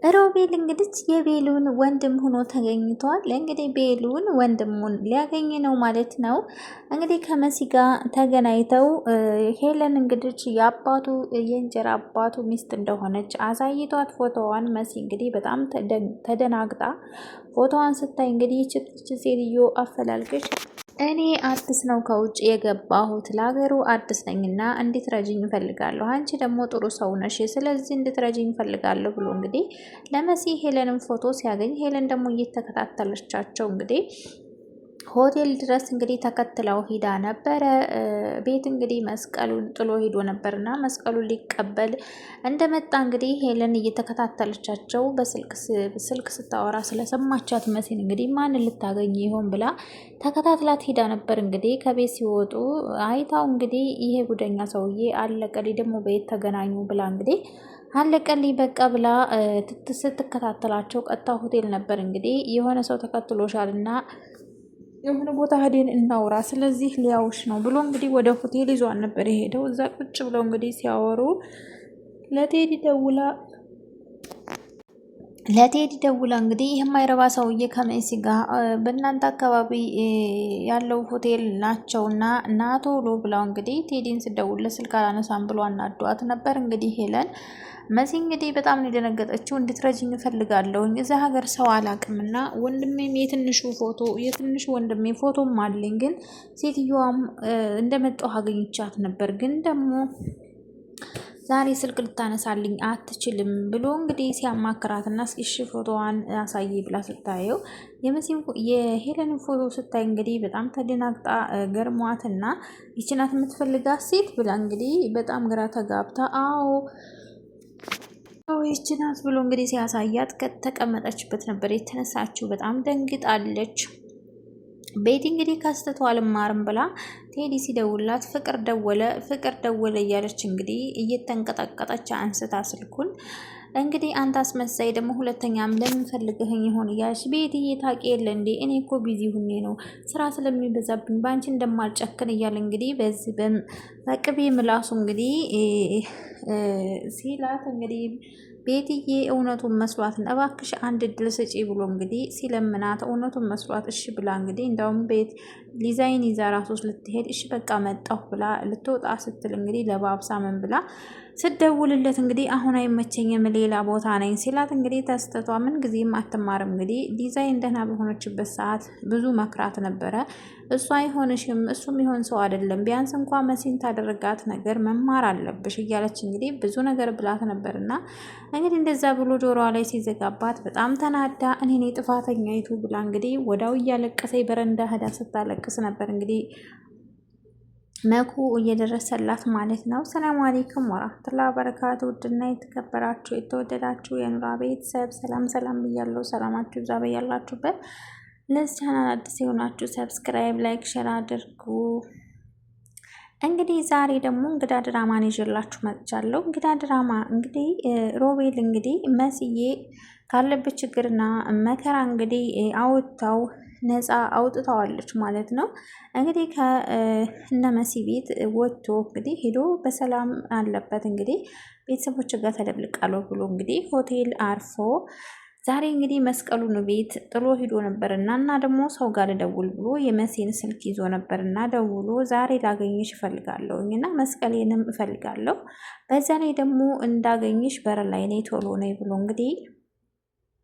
ሮቤል እንግዲህ የቤሉን ወንድም ሆኖ ተገኝቷል። እንግዲህ ቤሉን ወንድሙን ሊያገኝ ነው ማለት ነው። እንግዲህ ከመሲ ጋር ተገናኝተው ሄለን እንግዲህ የአባቱ የእንጀራ አባቱ ሚስት እንደሆነች አሳይቷት ፎቶዋን መሲ እንግዲህ በጣም ተደናግጣ ፎቶዋን ስታይ እንግዲህ ይህች ሴትዮ አፈላልገሽ እኔ አዲስ ነው ከውጭ የገባሁት ለሀገሩ አዲስ ነኝና እንድትረጂኝ እፈልጋለሁ። አንቺ ደግሞ ጥሩ ሰው ነሽ፣ ስለዚህ እንድትረጂኝ እፈልጋለሁ ብሎ እንግዲህ ለመሲ ሄለንን ፎቶ ሲያገኝ ሄለን ደግሞ እየተከታተለቻቸው እንግዲህ ሆቴል ድረስ እንግዲህ ተከትለው ሂዳ ነበረ። ቤት እንግዲህ መስቀሉን ጥሎ ሂዶ ነበርና መስቀሉን ሊቀበል እንደመጣ እንግዲህ ሄለን እየተከታተለቻቸው በስልክ ስታወራ ስለሰማቻት መሲን እንግዲህ ማን ልታገኝ ይሆን ብላ ተከታትላት ሂዳ ነበር። እንግዲህ ከቤት ሲወጡ አይታው እንግዲህ ይሄ ጉደኛ ሰውዬ አለቀልኝ ደግሞ ቤት ተገናኙ ብላ እንግዲህ አለቀልኝ በቃ ብላ ስትከታተላቸው ቀጥታ ሆቴል ነበር እንግዲህ የሆነ ሰው ተከትሎሻልና የሆነ ቦታ ሄደን እናውራ፣ ስለዚህ ሊያውሽ ነው ብሎ እንግዲህ ወደ ሆቴል ይዟን ነበር የሄደው። እዛ ቁጭ ብለው እንግዲህ ሲያወሩ ለቴዲ ደውላ እንግዲህ የማይረባ ሰውዬ ከመሲ ጋር በእናንተ አካባቢ ያለው ሆቴል ናቸውና ና ቶሎ ብላው እንግዲህ ቴዲን ስደውል ስልክ አላነሳም ብሎ አናዷት ነበር። እንግዲህ ሄለን መሲ እንግዲህ በጣም ነው የደነገጠችው። እንድትረጅኝ እፈልጋለሁ እዛ ሀገር ሰው አላቅምና ወንድሜም የትንሹ ወንድሜ ፎቶም አለኝ፣ ግን ሴትዮዋም እንደመጣሁ አገኝቻት ነበር፣ ግን ደግሞ ዛሬ ስልክ ልታነሳልኝ አትችልም ብሎ እንግዲህ ሲያማክራትና እስኪ ፎቶዋን አሳይ ብላ ስታየው የሄለንን ፎቶ ስታይ እንግዲህ በጣም ተደናግጣ ገርሟትና ይችናት የምትፈልጋት ሴት ብላ እንግዲህ በጣም ግራ ተጋብታ አዎ ይህች ናት ብሎ እንግዲህ ሲያሳያት ከተቀመጠችበት ነበር የተነሳችው። በጣም ደንግጣለች። ቤቲ እንግዲህ ከስተቷ አልማርም ብላ ቴዲ ሲደውላት ፍቅር ደወለ እያለች እንግዲህ እየተንቀጠቀጠች አንስታ ስልኩን እንግዲህ አንተ አስመሳይ ደግሞ ሁለተኛም ለምን ፈልገኸኝ ይሆን እያለች ቤትዬ ታውቂ የለ እንዴ እኔ እኮ ቢዚ ሁኔ ነው ስራ ስለሚበዛብኝ በአንቺ እንደማልጨክን እያለ እንግዲህ በዚህ በቅቤ ምላሱ እንግዲህ ሲላት እንግዲህ ቤትዬ እውነቱን መስሏት እባክሽ አንድ እድል ስጪ ብሎ እንግዲህ ሲለምናት እውነቱን መስሏት እሺ ብላ እንግዲህ እንዳውም ቤት ዲዛይን ይዛ ራሱ ልትሄድ እሺ በቃ መጣሁ ብላ ልትወጣ ስትል እንግዲህ ለባብሳ ምን ብላ ስደውልለት እንግዲህ አሁን አይመቸኝም ሌላ ቦታ ነኝ ሲላት እንግዲህ ተስተቷ ምን ጊዜም አትማርም። እንግዲህ ዲዛይን ደህና በሆነችበት ሰዓት ብዙ መክራት ነበረ። እሱ አይሆንሽም፣ እሱም ይሆን ሰው አይደለም፣ ቢያንስ እንኳ መሲን ታደረጋት ነገር መማር አለብሽ እያለች እንግዲህ ብዙ ነገር ብላት ነበርና እንግዲህ እንደዛ ብሎ ጆሮዋ ላይ ሲዘጋባት በጣም ተናዳ እኔ ነኝ ጥፋተኛይቱ ብላ እንግዲህ ወዳው እያለቀሰኝ በረንዳ ሄዳ ስታለቅስ ነበር እንግዲህ መኩ እየደረሰላት ማለት ነው። ሰላም አለይኩም ወራህመቱላሂ ወበረካቱ። ውድና የተከበራችሁ የተወደዳችሁ የኑራ ቤተሰብ ሰላም ብያለሁ። ሰላማችሁ ይብዛ በያላችሁበት። ለዚህ ቻናል አዲስ የሆናችሁ ሰብስክራይብ፣ ላይክ፣ ሼር አድርጉ። እንግዲህ ዛሬ ደግሞ እንግዳ ድራማን ይዤላችሁ መጥቻለሁ። እንግዳ ድራማ እንግዲህ ሮቤል እንግዲህ መስዬ ካለበት ችግርና መከራ እንግዲህ አውጥታው ነፃ አውጥተዋለች ማለት ነው። እንግዲህ ከነመሲ ቤት ወጥቶ እንግዲህ ሄዶ በሰላም አለበት እንግዲህ ቤተሰቦች ጋር ተደብልቃለሁ ብሎ እንግዲህ ሆቴል አርፎ ዛሬ እንግዲህ መስቀሉን ቤት ጥሎ ሂዶ ነበርና እና ደግሞ ሰው ጋር ልደውል ብሎ የመሲን ስልክ ይዞ ነበርና ደውሎ ዛሬ ላገኝሽ እፈልጋለሁ እና መስቀሌንም እፈልጋለሁ፣ በዛ ላይ ደግሞ እንዳገኝሽ በር ላይ ነይ ቶሎ ነይ ብሎ እንግዲህ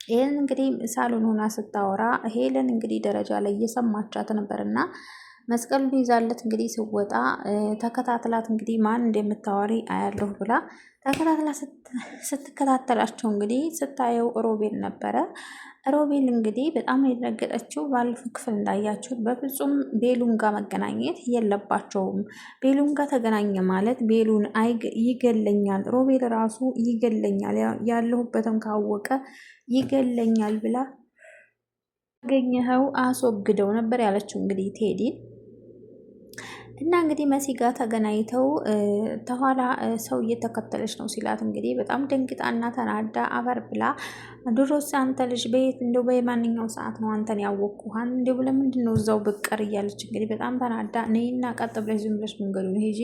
ይህን እንግዲህ ሳሎን ሆና ስታወራ ሄለን እንግዲህ ደረጃ ላይ እየሰማቻት ነበርና መስቀሉን ይዛለት እንግዲህ ስወጣ ተከታትላት እንግዲህ ማን እንደምታወሪ አያለሁ ብላ ተከታትላ ስትከታተላቸው እንግዲህ ስታየው ሮቤል ነበረ። ሮቤል እንግዲህ በጣም የደነገጠችው ባለፈው ክፍል እንዳያችሁት በፍጹም ቤሉን ጋር መገናኘት የለባቸውም። ቤሉን ጋር ተገናኘ ማለት ቤሉን ይገለኛል፣ ሮቤል ራሱ ይገለኛል፣ ያለሁበትም ካወቀ ይገለኛል ብላ ያገኘኸው አስወግደው ነበር ያለችው እንግዲህ ቴዲን እና እንግዲህ መሲ ጋር ተገናኝተው ተኋላ ሰው እየተከተለች ነው ሲላት እንግዲህ በጣም ደንግጣና ተናዳ አፈር ብላ ድሮስ አንተ ልጅ በየት እንደው በማንኛው ሰዓት ነው አንተን ያወቅኩሃን እንደው ለምንድን ነው እዛው ብቀር እያለች እንግዲህ በጣም ተናዳ ነይና ቀጥ ብለሽ ዝም ብለሽ መንገዱን ሂጂ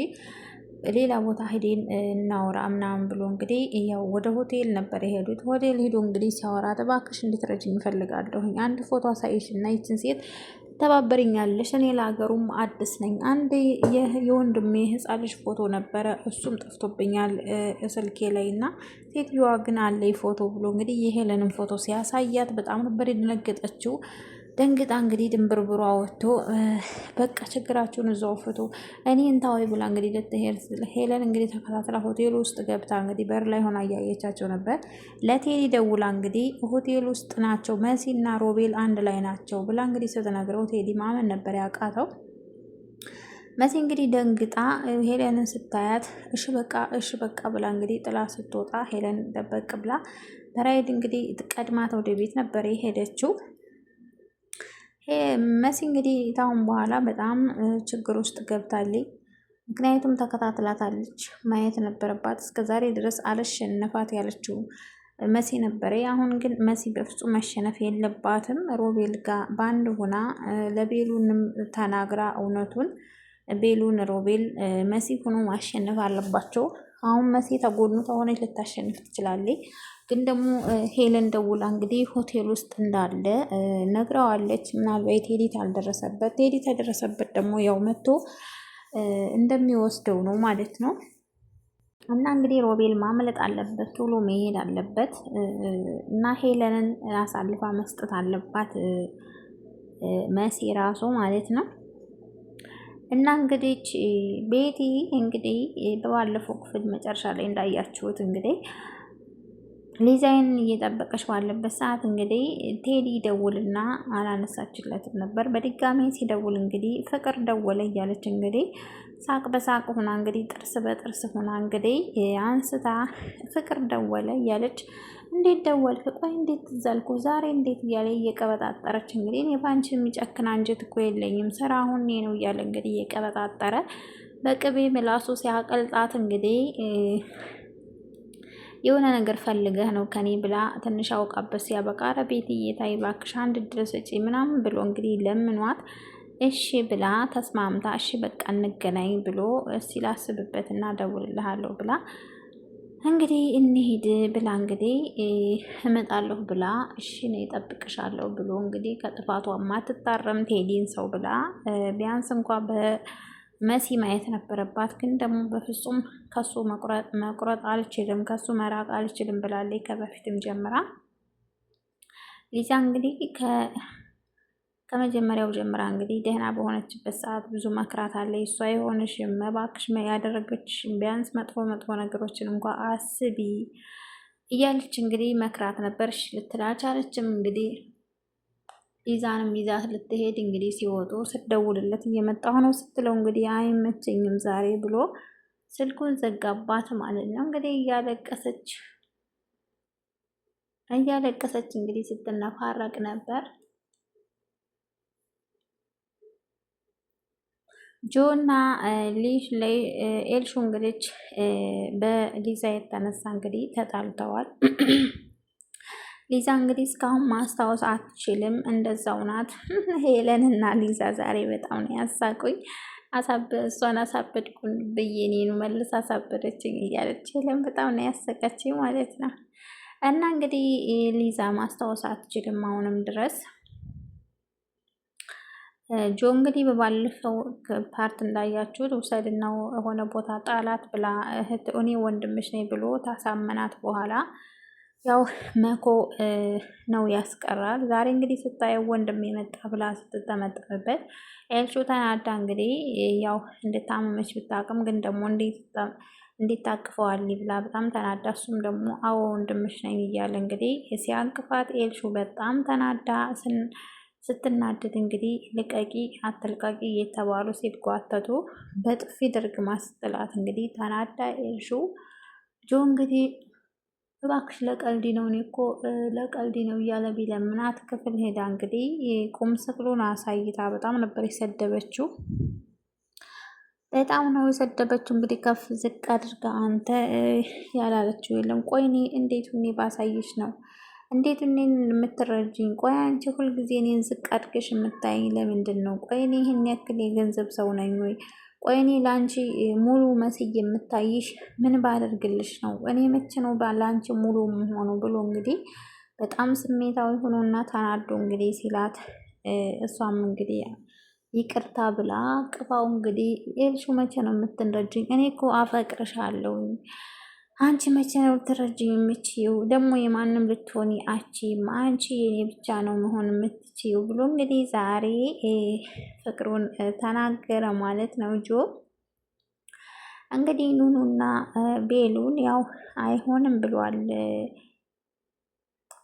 ሌላ ቦታ ሄደን እናውራ ምናምን ብሎ እንግዲህ ያው ወደ ሆቴል ነበር የሄዱት። ሆቴል ሄዶ እንግዲህ ሲያወራት እባክሽ እንድትረጂኝ እፈልጋለሁኝ፣ አንድ ፎቶ አሳይሽ እና ይችን ሴት ተባበሪኛለሽ፣ እኔ ለሀገሩም አዲስ ነኝ። አንድ የወንድሜ ሕፃን ልጅ ፎቶ ነበረ እሱም ጠፍቶብኛል ስልኬ ላይ እና ሴትዮዋ ግን አለኝ ፎቶ ብሎ እንግዲህ የሄለንን ፎቶ ሲያሳያት በጣም ነበር የደነገጠችው። ደንግጣ እንግዲህ ድንብርብሯ ወጥቶ በቃ ችግራችሁን እዛው ፍቱ እኔ እንታዊ ብላ እንግዲህ ልትሄድ ሄለን እንግዲህ ተከታትላ ሆቴል ውስጥ ገብታ እንግዲህ በር ላይ ሆና እያየቻቸው ነበር። ለቴዲ ደውላ እንግዲህ ሆቴል ውስጥ ናቸው መሲና ሮቤል አንድ ላይ ናቸው ብላ እንግዲህ ስትነግረው ቴዲ ማመን ነበር ያቃተው። መሲ እንግዲህ ደንግጣ ሄለንን ስታያት እሺ በቃ ብላ እንግዲህ ጥላ ስትወጣ ሄለን ደበቅ ብላ በራይድ እንግዲህ ቀድማት ወደ ቤት ነበር የሄደችው። መሲ እንግዲህ ታሁን በኋላ በጣም ችግር ውስጥ ገብታለች። ምክንያቱም ተከታትላታለች፣ ማየት ነበረባት። እስከዛሬ ድረስ አልሸነፋት ያለችው መሲ ነበረ። አሁን ግን መሲ በፍጹም መሸነፍ የለባትም። ሮቤል ጋር በአንድ ሆና ለቤሉንም ተናግራ እውነቱን ቤሉን ሮቤል መሲ ሆኖ ማሸነፍ አለባቸው። አሁን መሲ ተጎኑ ተሆነች ልታሸንፍ ትችላለች። ግን ደግሞ ሄለን ደውላ እንግዲህ ሆቴል ውስጥ እንዳለ ነግረዋለች። ምናልባት ቴዲ አልደረሰበት፣ ቴዲ ተደረሰበት ደግሞ ያው መጥቶ እንደሚወስደው ነው ማለት ነው። እና እንግዲህ ሮቤል ማምለጥ አለበት፣ ቶሎ መሄድ አለበት እና ሄለንን አሳልፋ መስጠት አለባት መሲ ራሱ ማለት ነው። እና እንግዲህ ቤቲ እንግዲህ በባለፈው ክፍል መጨረሻ ላይ እንዳያችሁት እንግዲህ ሊዛይን እየጠበቀች ባለበት ሰዓት እንግዲህ ቴዲ ደውልና አላነሳችለትም ነበር። በድጋሚ ሲደውል እንግዲህ ፍቅር ደወለ እያለች እንግዲህ ሳቅ በሳቅ ሆና እንግዲህ ጥርስ በጥርስ ሆና እንግዲህ አንስታ ፍቅር ደወለ እያለች እንዴት ደወልክ? ቆይ እንዴት ትዛልኩ ዛሬ እንዴት እያለ እየቀበጣጠረች እንግዲህ እኔ ባንቺ የሚጨክን አንጀት እኮ የለኝም ስራ አሁን ነው እያለ እንግዲህ እየቀበጣጠረ በቅቤ ምላሱ ሲያቀልጣት እንግዲህ የሆነ ነገር ፈልገህ ነው ከኔ ብላ ትንሽ አውቃበት ሲያበቃ ኧረ ቤትዬ ታይ እባክሽ አንድ ድረስ እጪ ምናምን ብሎ እንግዲህ ለምኗት እሺ ብላ ተስማምታ እሺ በቃ እንገናኝ ብሎ እስቲ ላስብበትና እደውልልሃለሁ ብላ እንግዲህ እንሂድ ብላ እንግዲህ እመጣለሁ ብላ እሺ ነው እጠብቅሻለሁ ብሎ እንግዲህ ከጥፋቷ ማትታረም ቴዲን ሰው ብላ ቢያንስ እንኳ መሲ ማየት ነበረባት። ግን ደግሞ በፍጹም ከሱ መቁረጥ አልችልም፣ ከሱ መራቅ አልችልም ብላለች ከበፊትም ጀምራ። ሊዛ እንግዲህ ከመጀመሪያው ጀምራ እንግዲህ ደህና በሆነችበት ሰዓት ብዙ መክራት አለ። እሷ የሆነሽም እባክሽ ያደረገችሽም ቢያንስ መጥፎ ነገሮችን እንኳ አስቢ እያለች እንግዲህ መክራት ነበር። እሺ ልትል አልቻለችም። እንግዲህ ሊዛንም ይዛት ልትሄድ እንግዲህ ሲወጡ ስትደውልለት እየመጣሁ ነው ስትለው እንግዲህ አይመቸኝም ዛሬ ብሎ ስልኩን ዘጋባት ማለት ነው። እንግዲህ እያለቀሰች እንግዲህ ስትነፋረቅ ነበር። ጆና ኤልሹ እንግዲህ በሊዛ የተነሳ እንግዲህ ተጣልተዋል። ሊዛ እንግዲህ እስካሁን ማስታወስ አትችልም፣ እንደዛው ናት። ሄለን እና ሊዛ ዛሬ በጣም ነው ያሳቁኝ። እሷን አሳበድኩን ብዬ እኔኑ መልስ አሳበደችኝ እያለች ሄለን በጣም ነው ያሰቀችኝ ማለት ነው። እና እንግዲህ ሊዛ ማስታወስ አትችልም አሁንም ድረስ። ጆ እንግዲህ በባለፈው ፓርት እንዳያችሁት ውሰድና የሆነ ቦታ ጣላት ብላ እህት እኔ ወንድምሽ ነኝ ብሎ ታሳመናት በኋላ ያው መኮ ነው ያስቀራል። ዛሬ እንግዲህ ስታየው ወንድም የመጣ ብላ ስትጠመጠምበት ኤልሹ ተናዳ እንግዲህ ያው እንድታመመች ብታቅም ግን ደግሞ እንዴት ታቅፈዋል ብላ በጣም ተናዳ፣ እሱም ደግሞ አዎ ወንድምሽ ነኝ እያለ እንግዲህ ሲያንቅፋት ኤልሹ በጣም ተናዳ ስትናደድ እንግዲህ ልቀቂ አትልቀቂ እየተባሉ ሲጓተቱ በጥፊ ድርግማ ስትላት እንግዲህ ተናዳ ኤልሹ ጆ እንግዲህ እባክሽ ለቀልዲ ነው እኔ እኮ ለቀልዲ ነው እያለ ቢለምናት ክፍል ሄዳ እንግዲህ ቁም ስቅሉን አሳይታ በጣም ነበር የሰደበችው። በጣም ነው የሰደበችው። እንግዲህ ከፍ ዝቅ አድርጋ አንተ ያላለችው የለም። ቆይ እኔ እንዴት እኔ ባሳይሽ ነው እንዴት እኔን የምትረጅኝ? ቆይ አንቺ ሁልጊዜ እኔን ዝቅ አድርገሽ የምታይኝ ለምንድን ነው? ቆይ እኔ ይህን ያክል የገንዘብ ሰው ነኝ ወይ? ቆይ እኔ ለአንቺ ሙሉ መስዬ የምታይሽ ምን ባደርግልሽ ነው? እኔ መቼ ነው ለአንቺ ሙሉ ሆኖ ብሎ እንግዲህ በጣም ስሜታዊ ሆኖና ተናዶ እንግዲህ ሲላት እሷም እንግዲህ ይቅርታ ብላ ቅፋው እንግዲህ ኤልሹ መቼ ነው የምትረጅኝ? እኔ እኮ አፈቅርሻለሁ። አንቺ መቼ ነው ልትረጅኝ የምችይው? ደግሞ የማንም ልትሆኒ አቺም አንቺ የኔ ብቻ ነው መሆን የምትችይው ብሎ እንግዲህ ዛሬ ፍቅሩን ተናገረ ማለት ነው። ጆ እንግዲህ ኑኑና ቤሉን ያው አይሆንም ብሏል።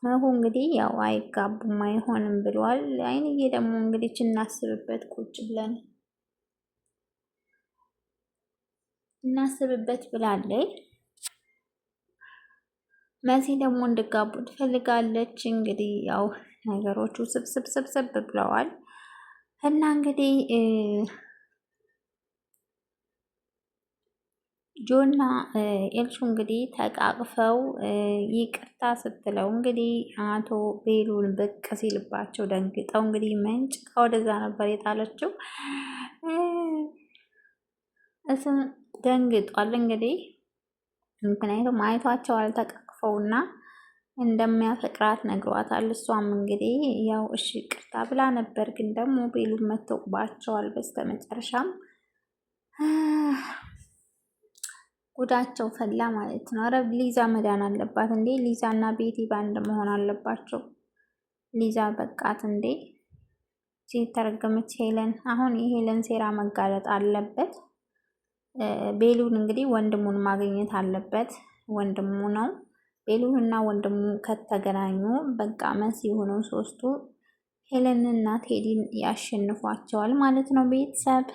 መሁ እንግዲህ ያው አይጋቡም አይሆንም ብሏል። አይንዬ ደግሞ እንግዲህ እናስብበት ቁጭ ብለን እናስብበት ብላለች። መሲ ደግሞ እንድጋቡ ትፈልጋለች። እንግዲህ ያው ነገሮቹ ስብስብ ብለዋል እና እንግዲህ ጆና ኤልሹ እንግዲህ ተቃቅፈው ይቅርታ ስትለው እንግዲህ አቶ ቤሉን ብቅ ሲልባቸው ደንግጠው እንግዲህ መንጭቃ ወደዛ ነበር የጣለችው። እስም ደንግጧል እንግዲህ ምክንያቱም አይቷቸዋል ተቃቅፈውና እንደሚያፈቅራት ነግሯታል። እሷም እንግዲህ ያው እሺ ይቅርታ ብላ ነበር፣ ግን ደግሞ ቤሉን መተውባቸዋል በስተመጨረሻም ጉዳቸው ፈላ ማለት ነው። ኧረ ሊዛ መዳን አለባት እንዴ! ሊዛ እና ቤቲ ባንድ መሆን አለባቸው። ሊዛ በቃት እንዴ! የተረገመች ሄለን። አሁን የሄለን ሴራ መጋለጥ አለበት። ቤሉን እንግዲህ ወንድሙን ማግኘት አለበት። ወንድሙ ነው። ቤሉን እና ወንድሙ ከተገናኙ በቃ መሲ የሆነው ሶስቱ ሄለንና ቴዲን ያሸንፏቸዋል ማለት ነው ቤተሰብ